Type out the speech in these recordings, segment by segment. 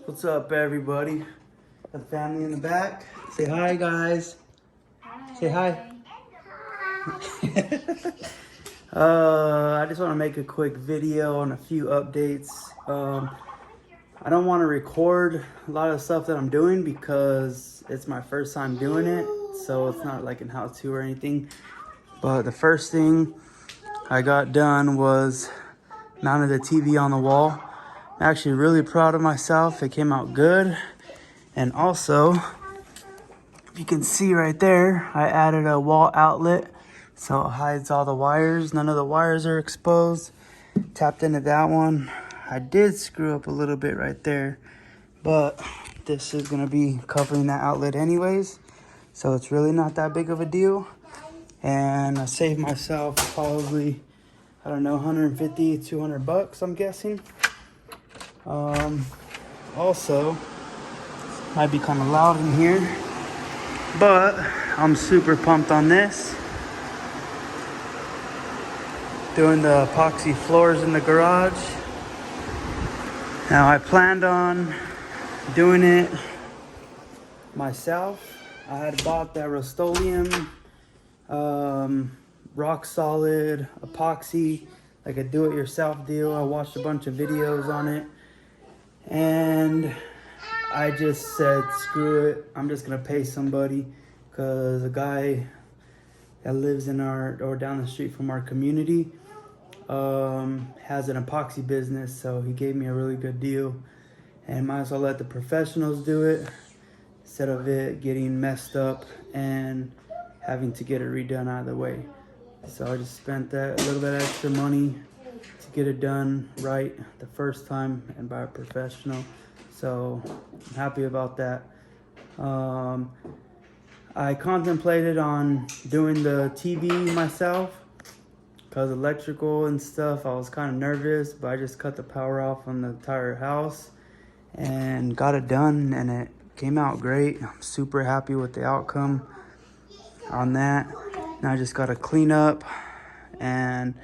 What's up, everybody? The family in the back. Say hi, guys. Hi. Say hi. I just want to make a quick video on a few updates. I don't want to record a lot of stuff that I'm doing because it's my first time doing it, so it's not like an how-to or anything. But the first thing I got done was mounted the TV on the wall. I'm actually really proud of myself. It came out good. And also, if you can see right there, I added a wall outlet so it hides all the wires. None of the wires are exposed. Tapped into that one. I did screw up a little bit right there, but this is gonna be covering that outlet anyways, so it's really not that big of a deal. And I saved myself probably, I don't know, 150, 200 bucks, I'm guessing. Also, might be kind of loud in here, but I'm super pumped on this. Doing the epoxy floors in the garage. Now I planned on doing it myself. I had bought that Rust-Oleum rock solid epoxy, like a do-it-yourself deal. I watched a bunch of videos on it, and I just said, screw it. I'm just gonna pay somebody, because a guy that lives in our, or down the street from our community, has an epoxy business, so he gave me a really good deal, and might as well let the professionals do it instead of it getting messed up and having to get it redone out of the way. So I just spent that a little bit of extra money to get it done right the first time and by a professional. So I'm happy about that. I contemplated on doing the TV myself, because electrical and stuff, I was kind of nervous, but I just cut the power off on the entire house and got it done, and it came out great. I'm super happy with the outcome on that. Now I just got to clean up and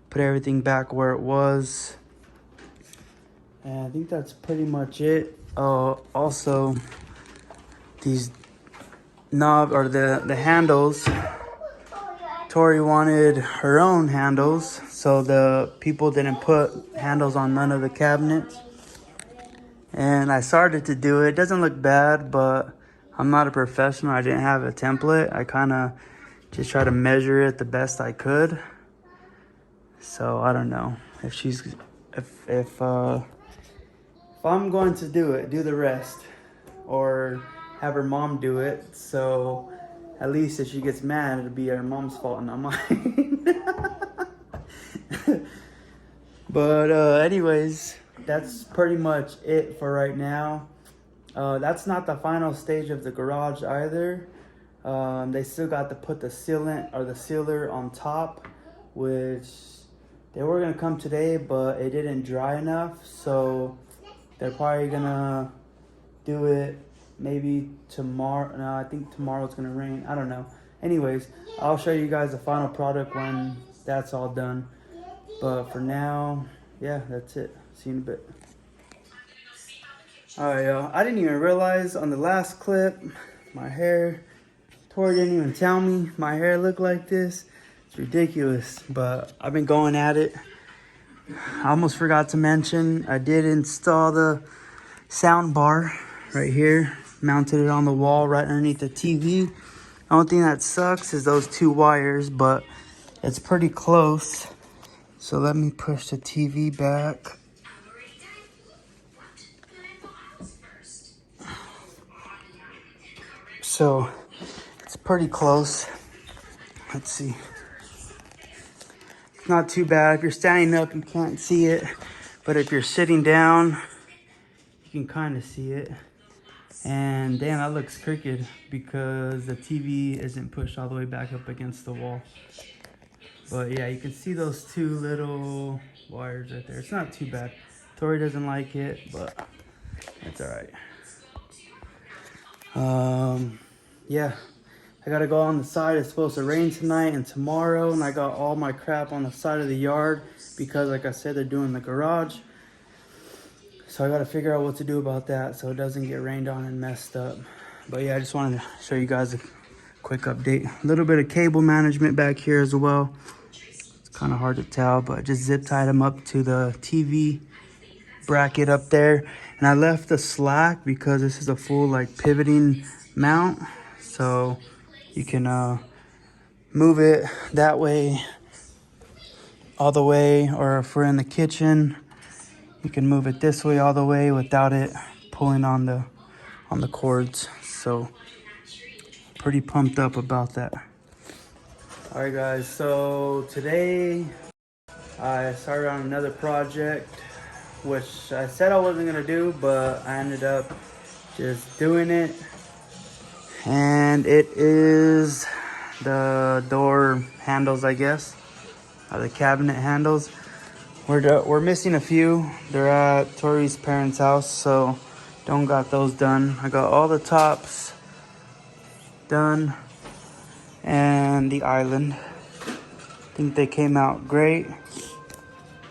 put everything back where it was. And I think that's pretty much it. Also, these knob, or the handles, Tori wanted her own handles, so the people didn't put handles on none of the cabinets. And I started to do it. It doesn't look bad, but I'm not a professional. I didn't have a template. I kind of just tried to measure it the best I could. So I don't know if I'm going to do it, do the rest, or have her mom do it. So at least if she gets mad, it'll be her mom's fault and not mine. But anyways, that's pretty much it for right now. That's not the final stage of the garage either. They still got to put the sealant, or the sealer, on top, which they were gonna come today, but it didn't dry enough, so they're probably gonna do it maybe tomorrow. No, I think tomorrow it's gonna rain. I don't know. Anyways, I'll show you guys the final product when that's all done. But for now, yeah, that's it. See you in a bit. Alright, y'all. I didn't even realize on the last clip, my hair, Tori didn't even tell me my hair looked like this. It's ridiculous, but I've been going at it. I almost forgot to mention, I did install the soundbar right here. Mounted it on the wall right underneath the TV. The only thing that sucks is those two wires, but it's pretty close. So let me push the TV back. So it's pretty close. Let's see. It's not too bad. If you're standing up, you can't see it. But if you're sitting down, you can kind of see it. And damn, that looks crooked because the TV isn't pushed all the way back up against the wall. But yeah, you can see those two little wires right there. It's not too bad. Tori doesn't like it, but it's all right. Yeah, I gotta go on the side. It's supposed to rain tonight and tomorrow, and I got all my crap on the side of the yard because, like I said, they're doing the garage. So I got to figure out what to do about that so it doesn't get rained on and messed up. But yeah, I just wanted to show you guys a quick update. A little bit of cable management back here as well. It's kind of hard to tell, but I just zip tied them up to the TV bracket up there. And I left the slack because this is a full like pivoting mount. So you can move it that way all the way, or if we're in the kitchen, you can move it this way all the way without it pulling on the cords. So pretty pumped up about that. All right guys, so today I started on another project, which I said I wasn't gonna do, but I ended up just doing it. And it is the door handles, I guess, or the cabinet handles. We're missing a few. They're at Tori's parents' house, so don't got those done. I got all the tops done and the island. I think they came out great.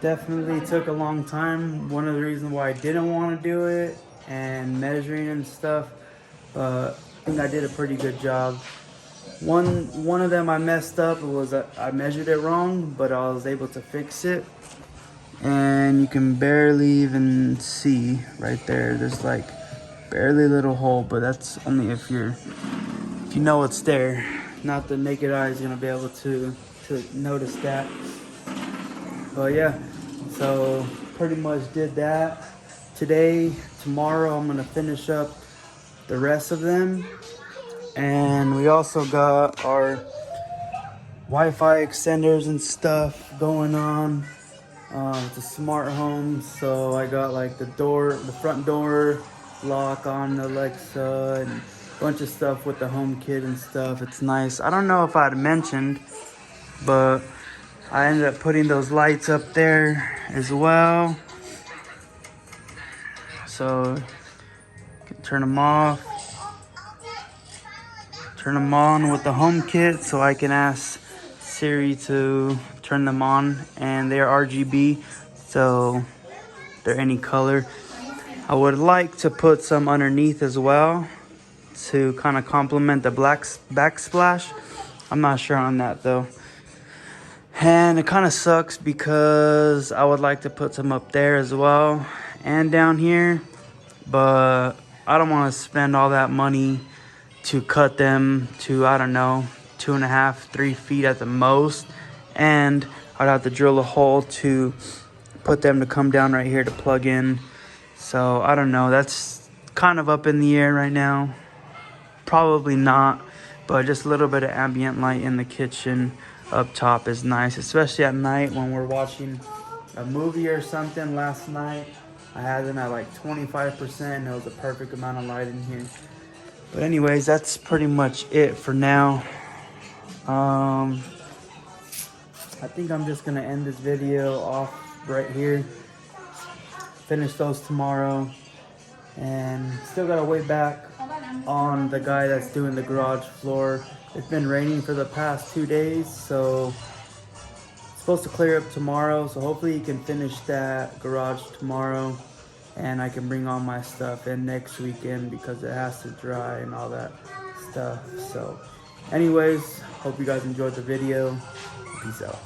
Definitely took a long time. One of the reasons why I didn't want to do it and measuring and stuff, but I think I did a pretty good job. One of them I messed up. It was I measured it wrong, but I was able to fix it. And you can barely even see right there. There's like barely a little hole, but that's only if you know it's there. Not the naked eye is gonna be able to notice that. But yeah, so pretty much did that today. Tomorrow I'm gonna finish up the rest of them. And we also got our Wi-Fi extenders and stuff going on. It's a smart home, so I got like the front door lock on Alexa and a bunch of stuff with the HomeKit and stuff. It's nice. I don't know if I'd mentioned, but I ended up putting those lights up there as well. So you can turn them off, turn them on with the HomeKit, so I can ask Siri to turn them on, and they're RGB, so they're any color. I would like to put some underneath as well to kind of complement the black backsplash. I'm not sure on that though. And it kind of sucks because I would like to put some up there as well and down here, but I don't want to spend all that money to cut them to, I don't know, 2.5, 3 feet at the most. And I'd have to drill a hole to put them to come down right here to plug in. So I don't know, that's kind of up in the air right now. Probably not, but just a little bit of ambient light in the kitchen up top is nice, especially at night when we're watching a movie or something. Last night I had them at like 25%, and it was a perfect amount of light in here. But anyways, that's pretty much it for now. I think I'm just gonna end this video off right here. Finish those tomorrow, and still gotta wait back on the guy that's doing the garage floor. It's been raining for the past 2 days, so it's supposed to clear up tomorrow. So hopefully he can finish that garage tomorrow, and I can bring all my stuff in next weekend because it has to dry and all that stuff. So anyways, hope you guys enjoyed the video. Peace out.